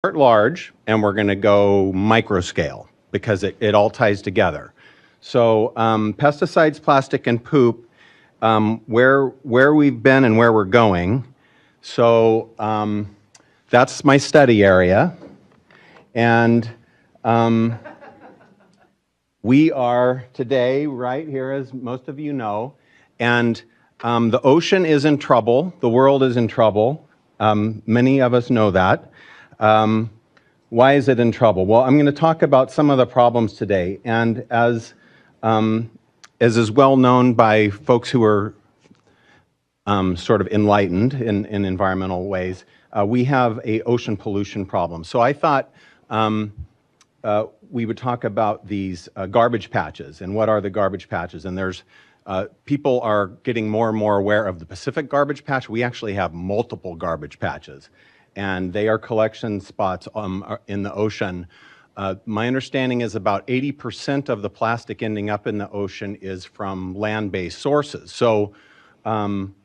start large and we're going to go micro scale because it all ties together. So pesticides, plastic, and poop, where we've been and where we're going. So that's my study area. And we are today right here, as most of you know, and the ocean is in trouble. The world is in trouble. Many of us know that. Why is it in trouble? Well, I'm going to talk about some of the problems today. And as is well known by folks who are sort of enlightened in environmental ways, we have an ocean pollution problem. So I thought we would talk about these garbage patches and what are the garbage patches. And there's people are getting more and more aware of the Pacific garbage patch. We actually have multiple garbage patches, and they are collection spots in the ocean. My understanding is about 80% of the plastic ending up in the ocean is from land-based sources. So, and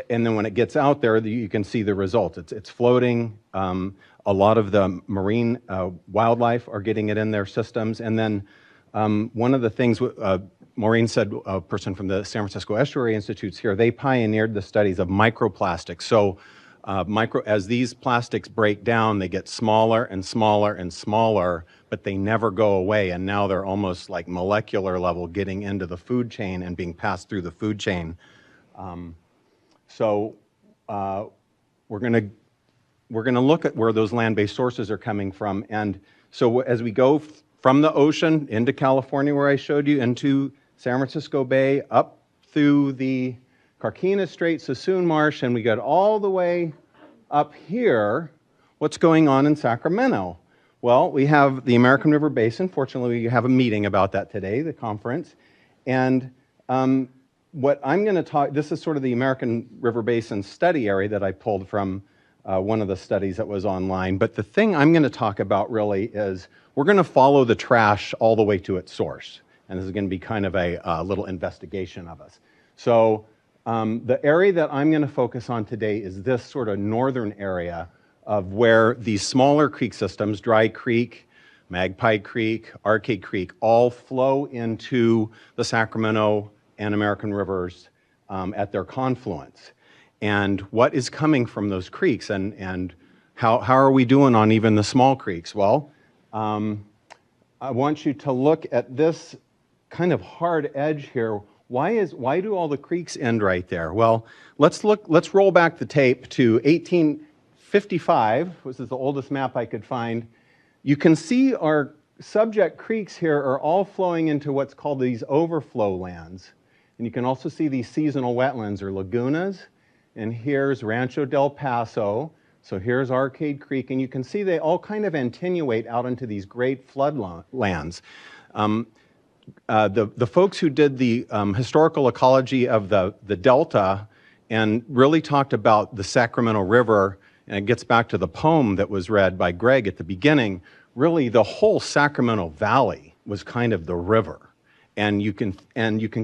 then when it gets out there, you can see the results. It's floating. A lot of the marine wildlife are getting it in their systems. And then one of the things Maureen said, a person from the San Francisco Estuary Institute's here, they pioneered the studies of microplastics. So as these plastics break down, they get smaller and smaller and smaller, but they never go away. And now they're almost like molecular level getting into the food chain and being passed through the food chain. So we're going to look at where those land-based sources are coming from. And so as we go from the ocean into California, where I showed you, into San Francisco Bay, up through the Carquinez Strait, Sassoon Marsh, and we get all the way up here, what's going on in Sacramento? Well, we have the American River Basin. Fortunately, we have a meeting about that today, the conference. And what I'm going to talk, this is sort of the American River Basin study area that I pulled from one of the studies that was online. But the thing I'm going to talk about really is we're going to follow the trash all the way to its source. And this is going to be kind of a little investigation of us. So the area that I'm going to focus on today is this sort of northern area of where these smaller creek systems, Dry Creek, Magpie Creek, Arcade Creek, all flow into the Sacramento and American rivers at their confluence. And what is coming from those creeks, and how are we doing on even the small creeks? Well, I want you to look at this kind of hard edge here. Why do all the creeks end right there? Well, let's roll back the tape to 1855, which is the oldest map I could find. You can see our subject creeks here are all flowing into what's called these overflow lands. And you can also see these seasonal wetlands or lagunas. And here's Rancho del Paso. So here's Arcade Creek. And you can see they all kind of attenuate out into these great floodlands. The folks who did the historical ecology of the Delta and really talked about the Sacramento River, and it gets back to the poem that was read by Greg at the beginning, really the whole Sacramento Valley was kind of the river. And you can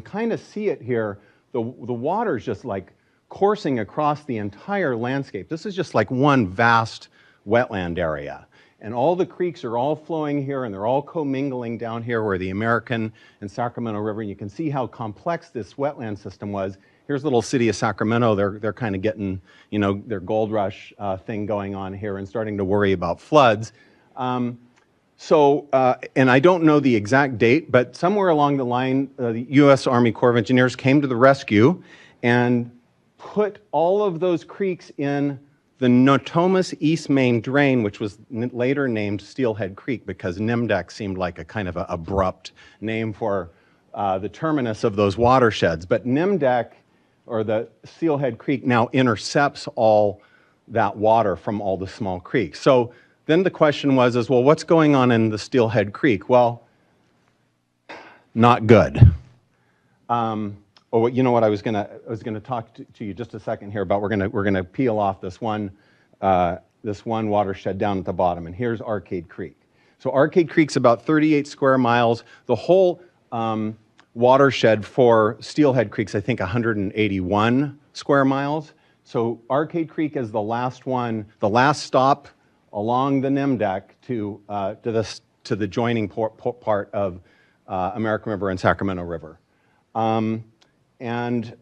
kind of see it here. The water's just like coursing across the entire landscape. This is just like one vast wetland area. And all the creeks are all flowing here, and they're all commingling down here where the American and Sacramento River. And you can see how complex this wetland system was. Here's the little city of Sacramento. They're kind of getting, their gold rush thing going on here and starting to worry about floods. And I don't know the exact date, but somewhere along the line, the U.S. Army Corps of Engineers came to the rescue and put all of those creeks in the Notomus East Main Drain, which was later named Steelhead Creek because Nimdek seemed like a kind of abrupt name for the terminus of those watersheds. But Nimdek, or the Steelhead Creek, now intercepts all that water from all the small creeks. So then the question was, well, what's going on in the Steelhead Creek? Well, not good. You know what I was gonna talk to you just a second here about. We're gonna peel off this one watershed down at the bottom, and here's Arcade Creek. So Arcade Creek's about 38 square miles. The whole watershed for Steelhead Creek's, I think, 181 square miles. So Arcade Creek is the last one, the last stop along the NIM deck to the joining part of American River and Sacramento River. And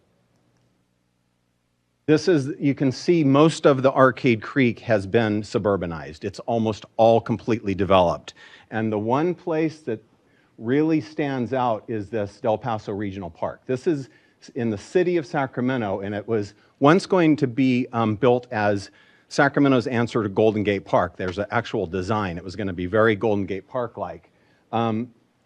this is, you can see most of the Arcade Creek has been suburbanized. It's almost all completely developed. And the one place that really stands out is this Del Paso Regional Park. This is in the city of Sacramento, and it was once going to be built as Sacramento's answer to Golden Gate Park. There's an actual design. It was going to be very Golden Gate Park-like.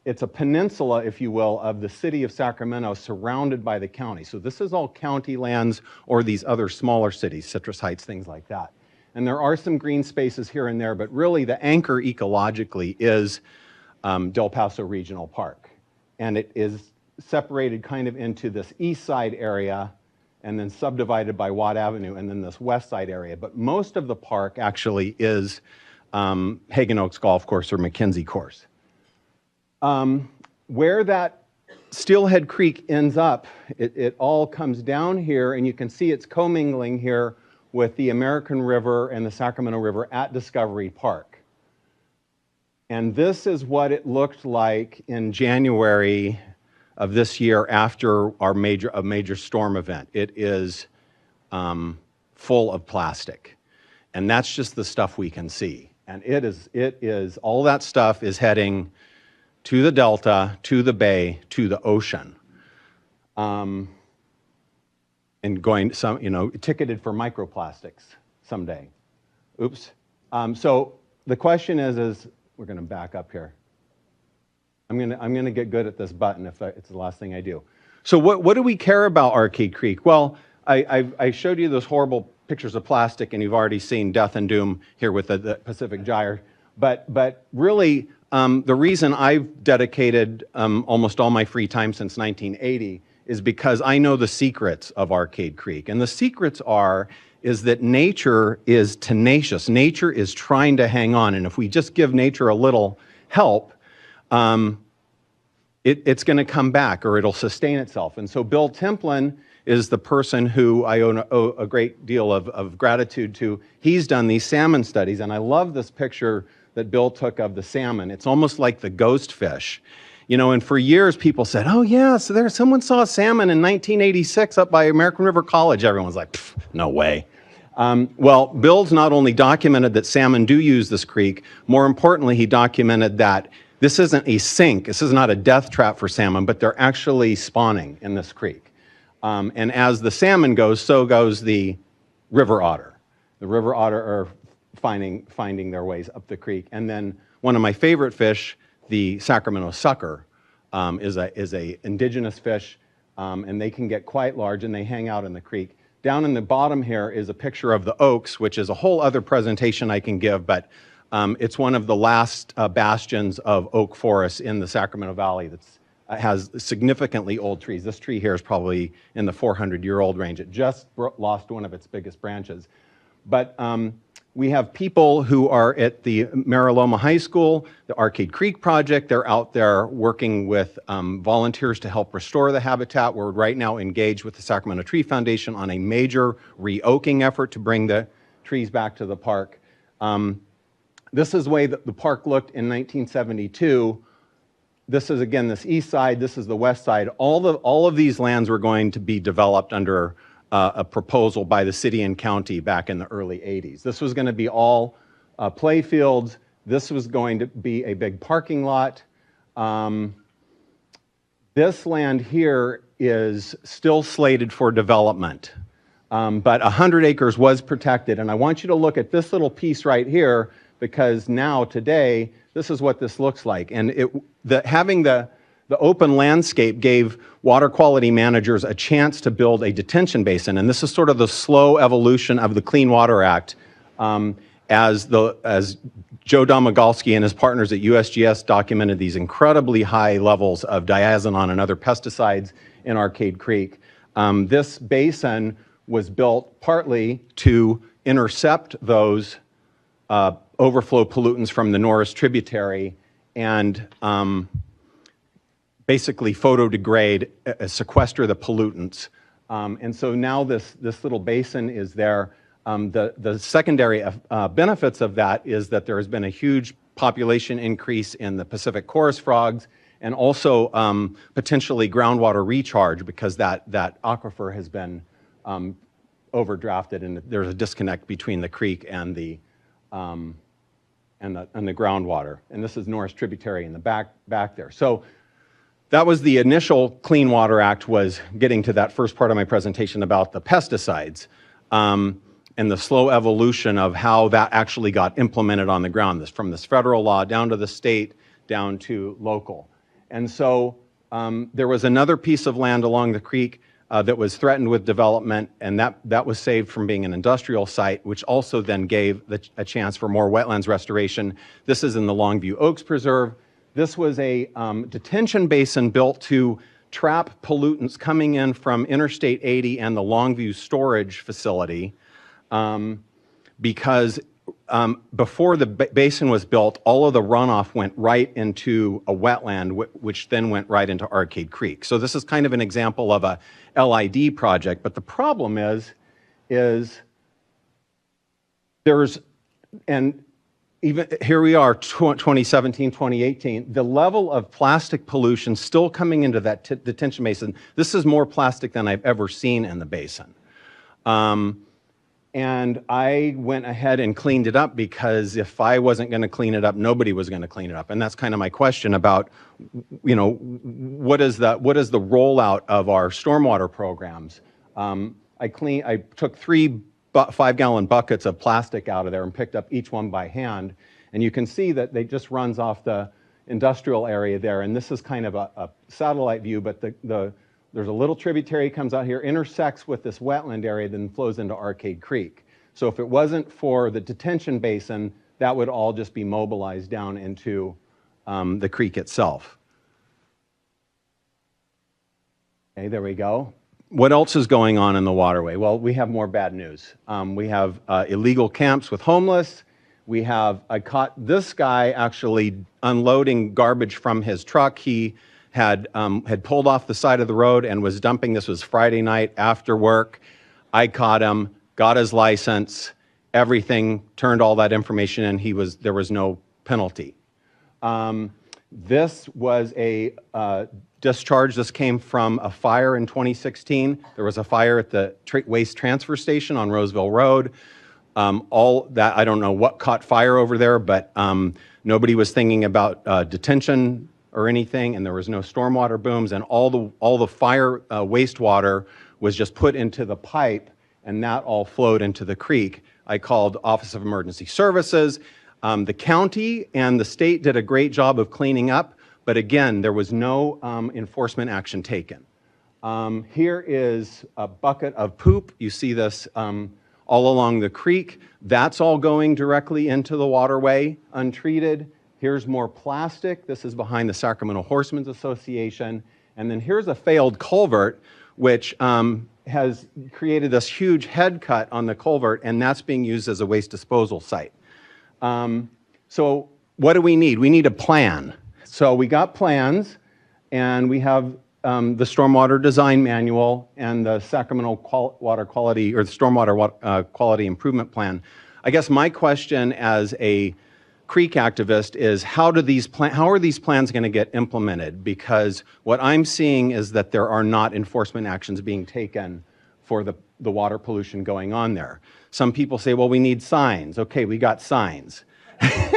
It's a peninsula, if you will, of the city of Sacramento surrounded by the county. So this is all county lands or these other smaller cities, Citrus Heights, things like that. And there are some green spaces here and there, but really the anchor ecologically is Del Paso Regional Park. And it is separated kind of into this east side area and then subdivided by Watt Avenue and then this west side area. But most of the park actually is Hagen Oaks Golf Course or McKenzie Course. Where that Steelhead Creek ends up, it all comes down here, and you can see it's commingling here with the American River and the Sacramento River at Discovery Park. And this is what it looked like in January of this year after our major storm event. It is full of plastic. And that's just the stuff we can see. And it is all that stuff is heading to the Delta, to the Bay, to the ocean. And going, ticketed for microplastics someday. Oops. So the question is we're going to back up here. I'm going to get good at this button if it's the last thing I do. So what do we care about Arcade Creek? Well, I showed you those horrible pictures of plastic, and you've already seen death and doom here with the Pacific Gyre. But really, the reason I've dedicated almost all my free time since 1980 is because I know the secrets of Arcade Creek. And the secrets is that nature is tenacious. Nature is trying to hang on. And if we just give nature a little help, it's going to come back, or it'll sustain itself. And so Bill Templin is the person who I owe a great deal of gratitude to. He's done these salmon studies, and I love this picture that Bill took of the salmon. It's almost like the ghost fish. And for years people said, oh yeah, so someone saw a salmon in 1986 up by American River College. Everyone's like, no way. Well, Bill's not only documented that salmon do use this creek, more importantly, he documented that this isn't a sink, this is not a death trap for salmon, but they're actually spawning in this creek. And as the salmon goes, so goes the river otter. The river otter are finding their ways up the creek. And then one of my favorite fish, the Sacramento sucker, is a indigenous fish, and they can get quite large, and they hang out in the creek. Down in the bottom here is a picture of the oaks, which is a whole other presentation I can give, but it's one of the last bastions of oak forests in the Sacramento Valley that's has significantly old trees. This tree here is probably in the 400-year-old range. It just lost one of its biggest branches. But we have people who are at the Mariloma High School, the Arcade Creek Project. They're out there working with volunteers to help restore the habitat. We're right now engaged with the Sacramento Tree Foundation on a major re-oaking effort to bring the trees back to the park. This is the way that the park looked in 1972. This is, again, this east side. This is the west side. All of these lands were going to be developed under a proposal by the city and county back in the early 80s. This was going to be all play fields. This was going to be a big parking lot. This land here is still slated for development, but 100 acres was protected. And I want you to look at this little piece right here, because now, today, this is what this looks like. And having the open landscape gave water quality managers a chance to build a detention basin. And this is sort of the slow evolution of the Clean Water Act as Joe Domagalski and his partners at USGS documented these incredibly high levels of diazinon and other pesticides in Arcade Creek. This basin was built partly to intercept those overflow pollutants from the Norris tributary and basically photodegrade, sequester the pollutants. And so now this little basin is there. The secondary benefits of that is that there has been a huge population increase in the Pacific chorus frogs, and also potentially groundwater recharge, because that aquifer has been overdrafted, and there's a disconnect between the creek and the groundwater. And this is Norris Tributary in the back there. So that was the initial Clean Water Act, was getting to that first part of my presentation about the pesticides, and the slow evolution of how that actually got implemented on the ground, from this federal law down to the state, down to local. And so there was another piece of land along the creek that was threatened with development, and that was saved from being an industrial site, which also then gave a chance for more wetlands restoration. This is in the Longview Oaks Preserve. This was a detention basin built to trap pollutants coming in from Interstate 80 and the Longview storage facility, because before the basin was built, all of the runoff went right into a wetland, which then went right into Arcade Creek. So this is kind of an example of a LID project, but the problem is there's, and even here we are, 2017, 2018, the level of plastic pollution still coming into that detention basin. This is more plastic than I've ever seen in the basin. And I went ahead and cleaned it up, because if I wasn't going to clean it up, nobody was going to clean it up. And that's kind of my question about, you know, what is the rollout of our stormwater programs? I took 3 5-gallon buckets of plastic out of there and picked up each one by hand. And you can see that they just runs off the industrial area there. And this is kind of a satellite view, but there's a little tributary comes out here, intersects with this wetland area, then flows into Arcade Creek. So if it wasn't for the detention basin, that would all just be mobilized down into the creek itself. Okay, there we go. What else is going on in the waterway? Well, we have more bad news. We have illegal camps with homeless. I caught this guy actually unloading garbage from his truck. He had pulled off the side of the road and was dumping. This was Friday night after work. I caught him, got his license, everything, turned all that information in. There was no penalty. This was a discharge. This came from a fire in 2016. There was a fire at the waste transfer station on Roseville Road. All that, I don't know what caught fire over there, but nobody was thinking about detention or anything, and there was no stormwater booms, and all the fire wastewater was just put into the pipe, and that all flowed into the creek. I called Office of Emergency Services. The county and the state did a great job of cleaning up, but again, there was no enforcement action taken. Here is a bucket of poop. You see this all along the creek. That's all going directly into the waterway, untreated. Here's more plastic. This is behind the Sacramento Horsemen's Association. And then here's a failed culvert, which has created this huge head cut on the culvert, and that's being used as a waste disposal site. So what do we need? We need a plan. So we got plans, and we have the Stormwater Design Manual and the Sacramento Water Quality, or the Stormwater Quality Improvement Plan. I guess my question as a creek activist is, how are these plans going to get implemented? Because what I'm seeing is that there are not enforcement actions being taken for the water pollution going on there. Some people say, well, we need signs. Okay, we got signs. This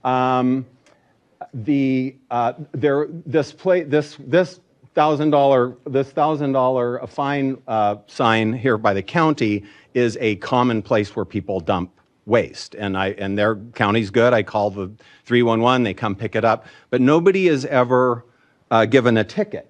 $1,000 fine sign here by the county is a common place where people dump waste, and their county's good. I call the 311, they come pick it up, but nobody is ever given a ticket.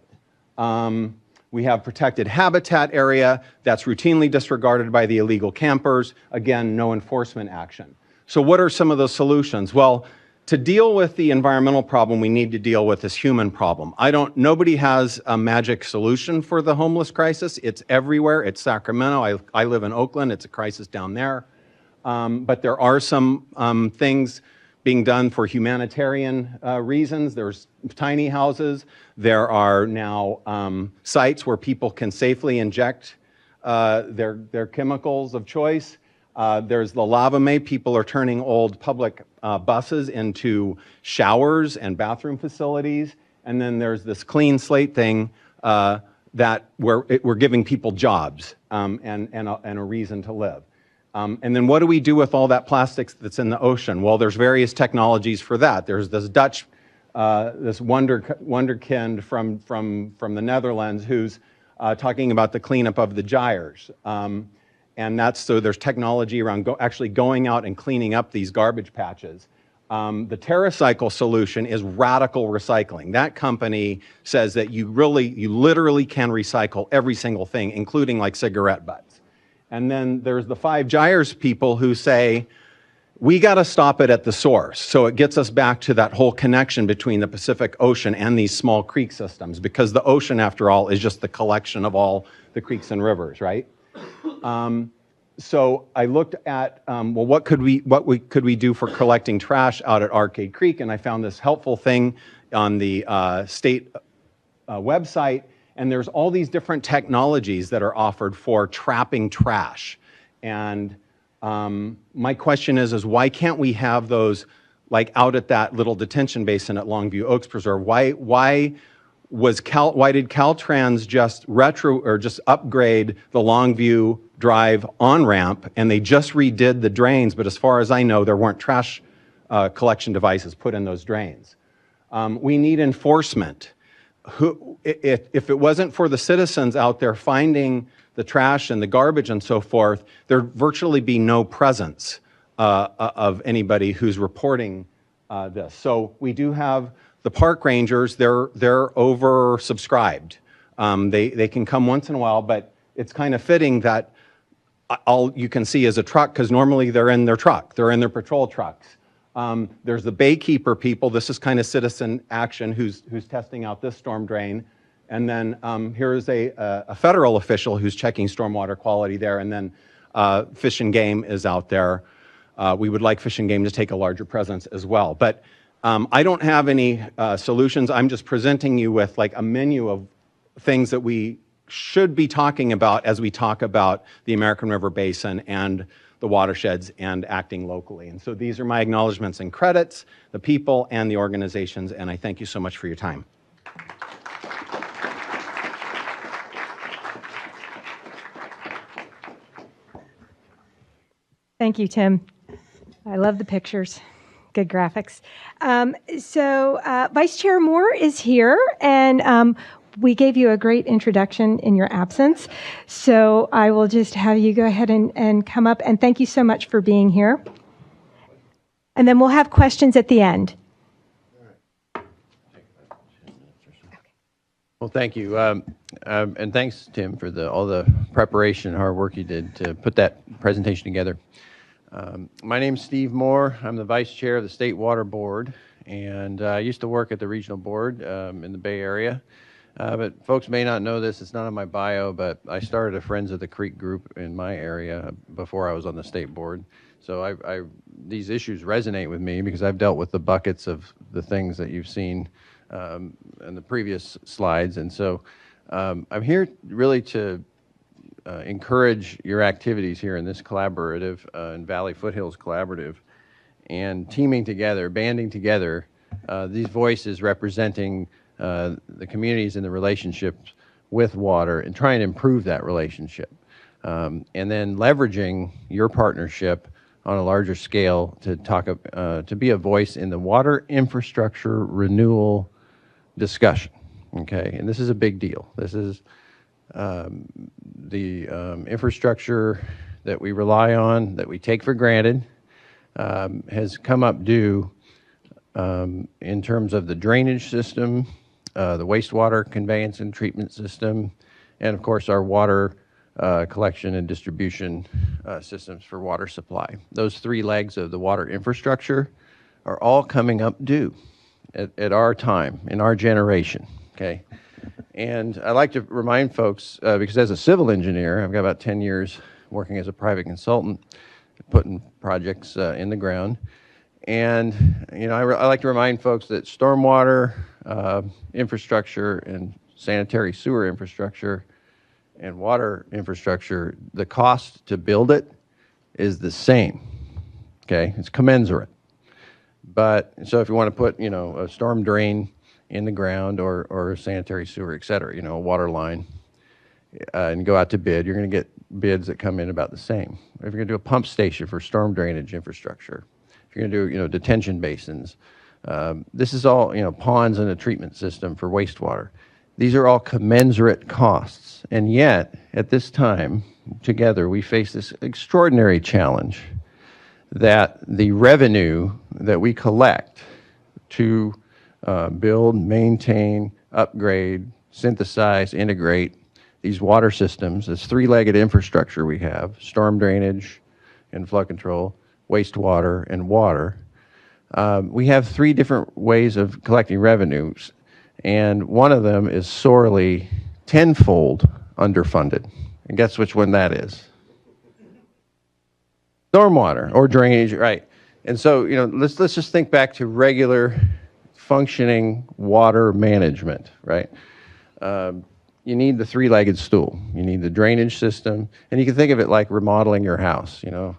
We have protected habitat area that's routinely disregarded by the illegal campers. Again, no enforcement action. So what are some of those solutions? Well, to deal with the environmental problem, we need to deal with this human problem. Nobody has a magic solution for the homeless crisis. It's everywhere. It's Sacramento. I live in Oakland. It's a crisis down there. But there are some things being done for humanitarian reasons. There's tiny houses. There are now sites where people can safely inject their chemicals of choice. There's the lava may. People are turning old public buses into showers and bathroom facilities. And then there's this clean slate thing that we're giving people jobs and a reason to live. And then what do we do with all that plastics that's in the ocean? Well, there's various technologies for that. There's this Dutch, this wonderkind from the Netherlands who's talking about the cleanup of the gyres. And that's, so there's technology around actually going out and cleaning up these garbage patches. The TerraCycle solution is radical recycling. That company says that you literally can recycle every single thing, including like cigarette butts. And then there's the Five Gyres people who say, we got to stop it at the source. So it gets us back to that whole connection between the Pacific Ocean and these small creek systems, because the ocean, after all, is just the collection of all the creeks and rivers, right? So I looked at, well, what could we do for collecting trash out at Arcade Creek? And I found this helpful thing on the state website. And there's all these different technologies that are offered for trapping trash. And my question is why can't we have those like out at that little detention basin at Longview Oaks Preserve? Why did Caltrans just upgrade the Longview Drive on-ramp and they just redid the drains, but as far as I know, there weren't trash collection devices put in those drains. We need enforcement. If it wasn't for the citizens out there finding the trash and the garbage and so forth, there'd virtually be no presence of anybody who's reporting this. So we do have the park rangers, they're oversubscribed. They can come once in a while, but it's kind of fitting that all you can see is a truck, because normally they're in their truck, they're in their patrol trucks. There's the baykeeper people, this is kind of citizen action who's testing out this storm drain. And then here's a federal official who's checking stormwater quality there, and then Fish and Game is out there. We would like Fish and Game to take a larger presence as well. But I don't have any solutions. I'm just presenting you with like a menu of things that we should be talking about as we talk about the American River Basin and the watersheds and acting locally. And so these are my acknowledgments and credits, the people and the organizations, and I thank you so much for your time. Thank you, Tim. I love the pictures. Good graphics. Vice Chair Moore is here, and we gave you a great introduction in your absence. So I will just have you go ahead and come up, and thank you so much for being here. And then we'll have questions at the end. Well, thank you. And thanks, Tim, for all the preparation and hard work you did to put that presentation together. My name's Steve Moore. I'm the Vice Chair of the State Water Board, and I used to work at the regional board in the Bay Area. But folks may not know this, it's not on my bio, but I started a Friends of the Creek group in my area before I was on the state board. So these issues resonate with me because I've dealt with the buckets of the things that you've seen in the previous slides. And so I'm here really to encourage your activities here in this collaborative, in Valley Foothills Collaborative, and teaming together, banding together, these voices representing the communities and the relationships with water and trying to improve that relationship. And then leveraging your partnership on a larger scale to to be a voice in the water infrastructure renewal discussion, okay? And this is a big deal. This is the infrastructure that we rely on, that we take for granted, has come up due in terms of the drainage system, the wastewater conveyance and treatment system, and of course our water collection and distribution systems for water supply. Those three legs of the water infrastructure are all coming up due at our time, in our generation, okay? And I like to remind folks, because as a civil engineer, I've got about 10 years working as a private consultant, putting projects in the ground. And, you know, I like to remind folks that stormwater infrastructure and sanitary sewer infrastructure and water infrastructure, the cost to build it is the same, okay? It's commensurate. But, so if you want to put, you know, a storm drain in the ground or a sanitary sewer, et cetera, you know, a water line, and go out to bid, you're going to get bids that come in about the same. If you're going to do a pump station for storm drainage infrastructure, if you're going to do, you know, detention basins, this is all, you know, ponds and a treatment system for wastewater. These are all commensurate costs. And yet, at this time, together, we face this extraordinary challenge that the revenue that we collect to build, maintain, upgrade, synthesize, integrate these water systems, this three-legged infrastructure we have, storm drainage and flood control, wastewater, and water, we have three different ways of collecting revenues, and one of them is sorely tenfold underfunded. And guess which one that is? Stormwater or drainage, right? And so, you know, let's just think back to regular functioning water management, right? You need the three-legged stool. You need the drainage system, and you can think of it like remodeling your house, you know.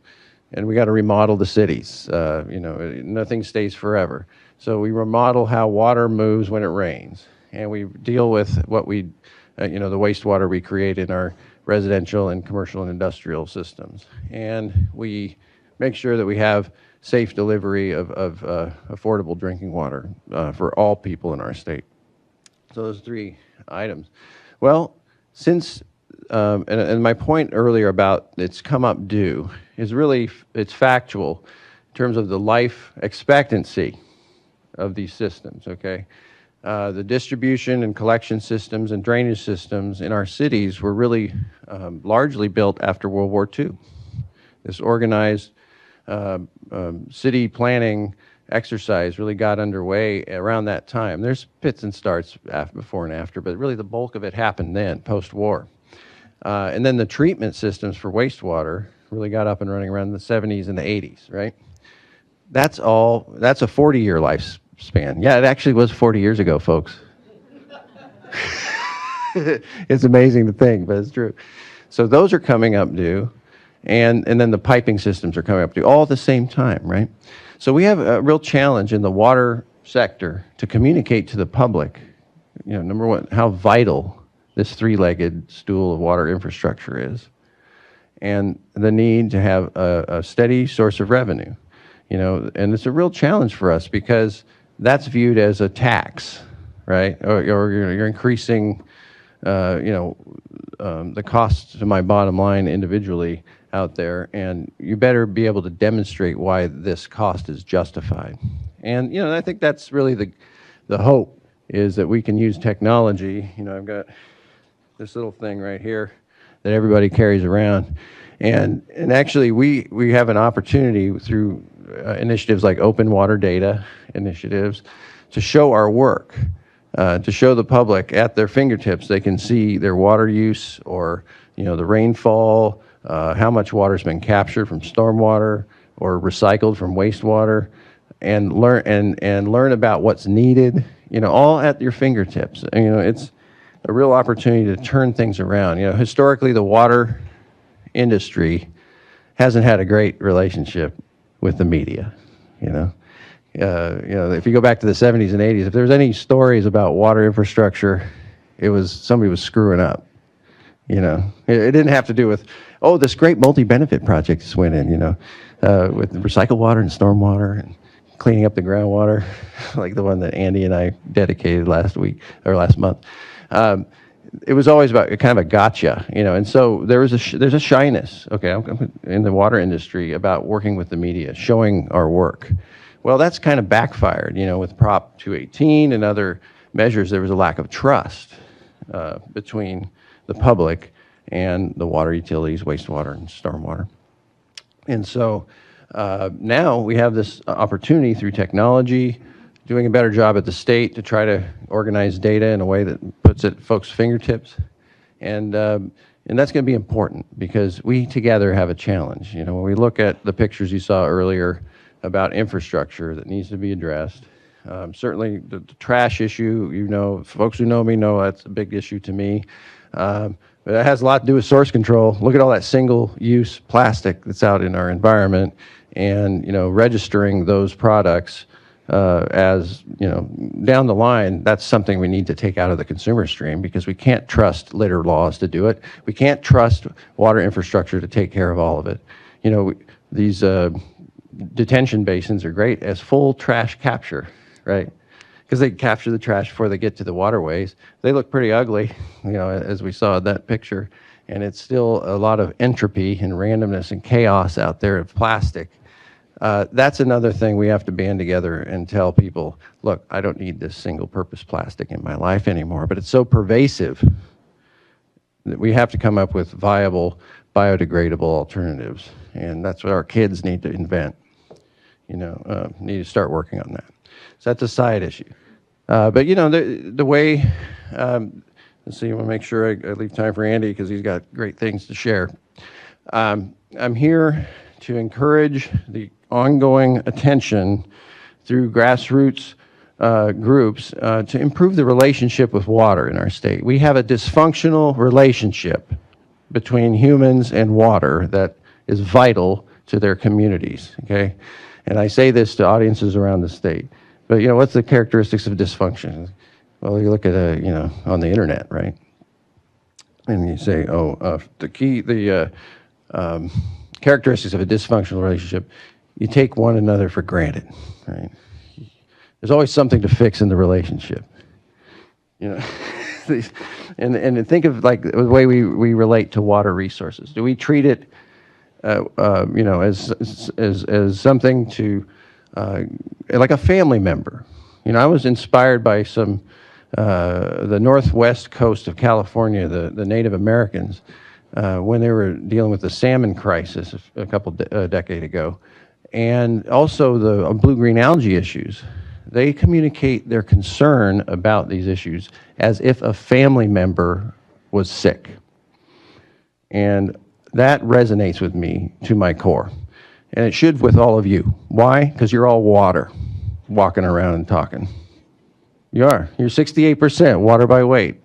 And we got to remodel the cities. You know, nothing stays forever. So we remodel how water moves when it rains, and we deal with what we, you know, the wastewater we create in our residential and commercial and industrial systems. And we make sure that we have safe delivery of affordable drinking water for all people in our state. So those three items. Well, since, and my point earlier about it's come up due is really, it's factual in terms of the life expectancy of these systems, okay? The distribution and collection systems and drainage systems in our cities were really largely built after World War II. This organized city planning exercise really got underway around that time. There's pits and starts before and after, but really the bulk of it happened then, post-war. And then the treatment systems for wastewater really got up and running around the 70s and the 80s, right? That's a 40-year lifespan. Yeah, it actually was 40 years ago, folks. It's amazing to think, but it's true. So those are coming up due, and then the piping systems are coming up due, all at the same time, right? So we have a real challenge in the water sector to communicate to the public, you know, number one, how vital this three-legged stool of water infrastructure is, and the need to have a steady source of revenue, you know, and it's a real challenge for us because that's viewed as a tax, right? Or you're increasing, you know, the cost to my bottom line individually out there, and you better be able to demonstrate why this cost is justified. And, you know, I think that's really the hope, is that we can use technology. You know, I've got this little thing right here that everybody carries around. And actually, we have an opportunity through initiatives like open water data initiatives to show our work, to show the public at their fingertips. They can see their water use, or, you know, the rainfall, how much water's been captured from stormwater or recycled from wastewater, and learn about what's needed, you know, all at your fingertips. And, you know, it's a real opportunity to turn things around. You know, historically, the water industry hasn't had a great relationship with the media, you know. You know, if you go back to the 70s and 80s, if there's any stories about water infrastructure, it was somebody was screwing up, you know. It didn't have to do with, oh, this great multi-benefit project just went in, you know, with recycled water and storm water and cleaning up the groundwater, like the one that Andy and I dedicated last month. It was always about kind of a gotcha, you know, and so there's a shyness, okay, in the water industry about working with the media, showing our work. Well, that's kind of backfired, you know, with Prop 218 and other measures. There was a lack of trust between the public and the water utilities, wastewater and stormwater. And so now we have this opportunity through technology, doing a better job at the state to try to organize data in a way that puts it at folks' fingertips. And that's going to be important because we together have a challenge. You know, when we look at the pictures you saw earlier about infrastructure that needs to be addressed, certainly the trash issue, you know, folks who know me know that's a big issue to me. But that has a lot to do with source control. Look at all that single-use plastic that's out in our environment, and registering those products as down the line. That's something we need to take out of the consumer stream, because we can't trust litter laws to do it. We can't trust water infrastructure to take care of all of it. These detention basins are great as full trash capture, right? Because they capture the trash before they get to the waterways. They look pretty ugly, as we saw in that picture, and it's still a lot of entropy and randomness and chaos out there of plastic. That's another thing we have to band together and tell people, look, I don't need this single-purpose plastic in my life anymore, but it's so pervasive that we have to come up with viable, biodegradable alternatives, and that's what our kids need to invent. Need to start working on that. So that's a side issue. But the way, let's see, I want to make sure I leave time for Andy, because he's got great things to share. I'm here to encourage the ongoing attention through grassroots groups to improve the relationship with water in our state. We have a dysfunctional relationship between humans and water that is vital to their communities, okay? And I say this to audiences around the state. But what's the characteristics of dysfunction? Well, you look at on the internet, right? And you say, the characteristics of a dysfunctional relationship, you take one another for granted, right? There's always something to fix in the relationship. And think of like the way we relate to water resources. Do we treat it as something to like a family member? I was inspired by the northwest coast of California, the Native Americans, when they were dealing with the salmon crisis a couple decade ago, and also the blue-green algae issues. They communicate their concern about these issues as if a family member was sick. And that resonates with me to my core. And it should with all of you. Why? Because you're all water, walking around and talking. You are. You're 68% water by weight,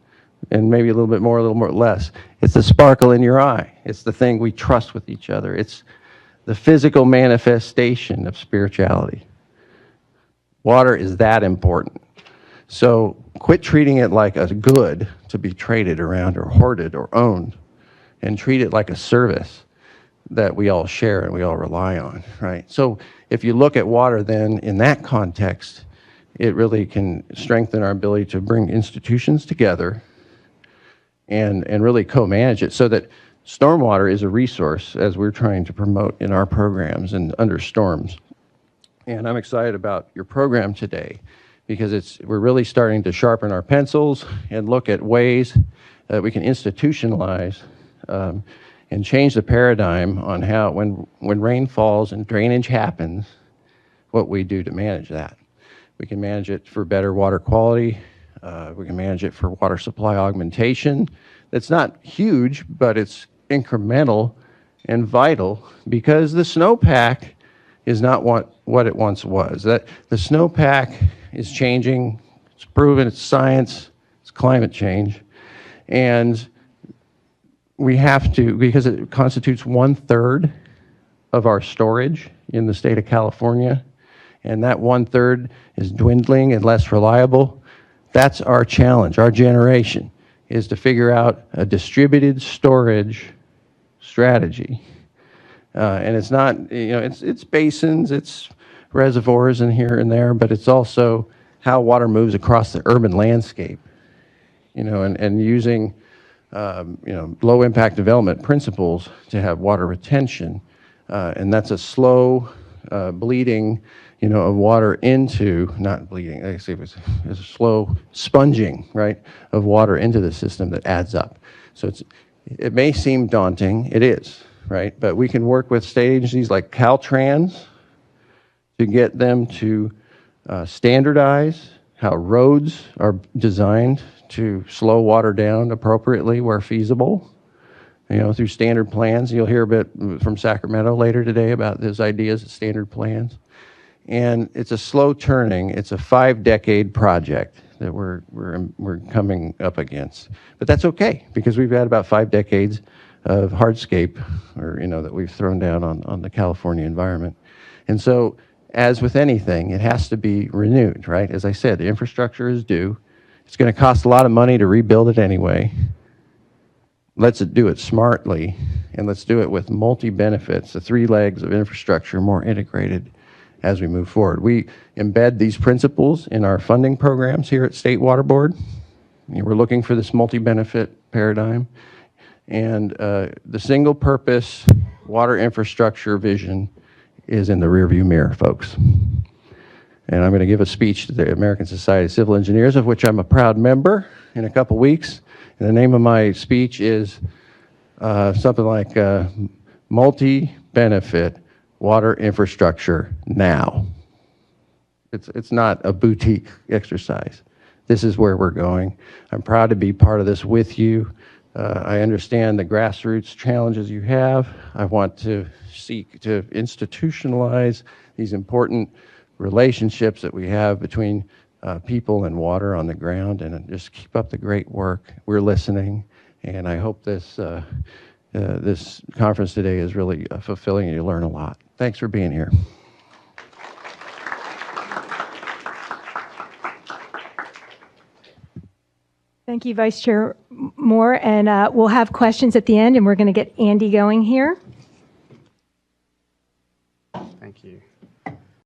and maybe a little bit more, a little more less. It's the sparkle in your eye. It's the thing we trust with each other. It's the physical manifestation of spirituality. Water is that important. So quit treating it like a good to be traded around or hoarded or owned, and treat it like a service that we all share and we all rely on, right? So if you look at water then in that context, it really can strengthen our ability to bring institutions together and really co-manage it, so that stormwater is a resource as we're trying to promote in our programs and under storms. And I'm excited about your program today, because we're really starting to sharpen our pencils and look at ways that we can institutionalize and change the paradigm on how, when rain falls and drainage happens, what we do to manage that. We can manage it for better water quality. We can manage it for water supply augmentation. That's not huge, but it's incremental and vital, because the snowpack is not what it once was. That the snowpack is changing. It's proven. It's science. It's climate change. And we have to, because it constitutes 1/3 of our storage in the state of California, and that 1/3 is dwindling and less reliable. That's our challenge, our generation, is to figure out a distributed storage strategy. And it's not, it's basins, it's reservoirs and here and there, but it's also how water moves across the urban landscape, and using, low impact development principles to have water retention. And that's a slow bleeding, of water into, not bleeding, I say it's a slow sponging, right, of water into the system that adds up. So it may seem daunting, it is, right? But we can work with state agencies like Caltrans to get them to standardize how roads are designed to slow water down appropriately where feasible, through standard plans. You'll hear a bit from Sacramento later today about those ideas of standard plans. And it's a slow turning. It's a 5-decade project that we're coming up against. But that's okay, because we've had about 5 decades of hardscape, or that we've thrown down on the California environment. And so, as with anything, it has to be renewed, right? As I said, the infrastructure is due. It's going to cost a lot of money to rebuild it anyway. Let's do it smartly, and let's do it with multi-benefits, the 3 legs of infrastructure more integrated as we move forward. We embed these principles in our funding programs here at State Water Board. We're looking for this multi-benefit paradigm. And the single-purpose water infrastructure vision is in the rearview mirror, folks. And I'm going to give a speech to the American Society of Civil Engineers, of which I'm a proud member, in a couple weeks. And the name of my speech is something like Multi-Benefit Water Infrastructure Now. It's not a boutique exercise. This is where we're going. I'm proud to be part of this with you. I understand the grassroots challenges you have. I want to seek to institutionalize these important relationships that we have between people and water on the ground, and just keep up the great work. We're listening, and I hope this this conference today is really fulfilling and you learn a lot. Thanks for being here. Thank you, Vice Chair Moore. And we'll have questions at the end, and we're going to get Andy going here.